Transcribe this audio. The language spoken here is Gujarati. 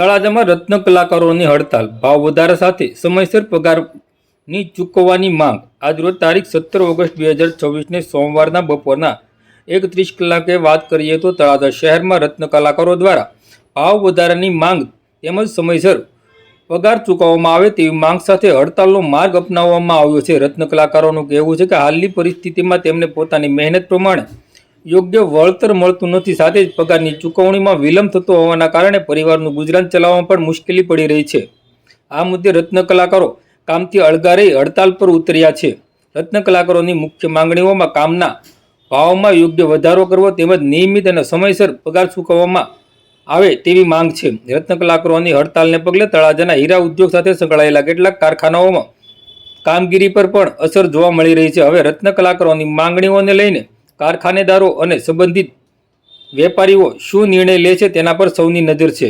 તળાજામાં રત્ન કલાકારોની હડતાલ, ભાવ વધારા સાથે સમયસર પગારની ચૂકવવાની માંગ. આજરોજ તારીખ 17 ઓગસ્ટ 2024ને સોમવારના બપોરના 1:30 કલાકે વાત કરીએ તો તળાજા શહેરમાં રત્ન કલાકારો દ્વારા ભાવ વધારાની માંગ તેમજ સમયસર પગાર ચૂકવવામાં આવે તેવી માંગ સાથે હડતાલનો માર્ગ અપનાવવામાં આવ્યો છે. રત્ન કલાકારોનું કહેવું છે કે હાલની પરિસ્થિતિમાં તેમને પોતાની મહેનત પ્રમાણે યોગ્ય વળતર મળતું નથી, સાથે જ પગારની ચૂકવણીમાં વિલંબ થતો હોવાના કારણે પરિવારનું ગુજરાન ચલાવવામાં પણ મુશ્કેલી પડી રહી છે. આ મુદ્દે રત્ન કલાકારો કામથી અળગા રહી હડતાલ પર ઉતર્યા છે. રત્ન કલાકારોની મુખ્ય માંગણીઓમાં કામના ભાવમાં યોગ્ય વધારો કરવો તેમજ નિયમિત અને સમયસર પગાર ચૂકવવામાં આવે તેવી માંગ છે. રત્ન કલાકારોની હડતાલને પગલે તળાજાના હીરા ઉદ્યોગ સાથે સંકળાયેલા કેટલાક કારખાનાઓમાં કામગીરી પર પણ અસર જોવા મળી રહી છે. હવે રત્ન કલાકારોની માંગણીઓને લઈને કારખાનેદારો અને સંબંધિત વેપારીઓ શું નિર્ણય લે છે તેના પર સૌની નજર છે.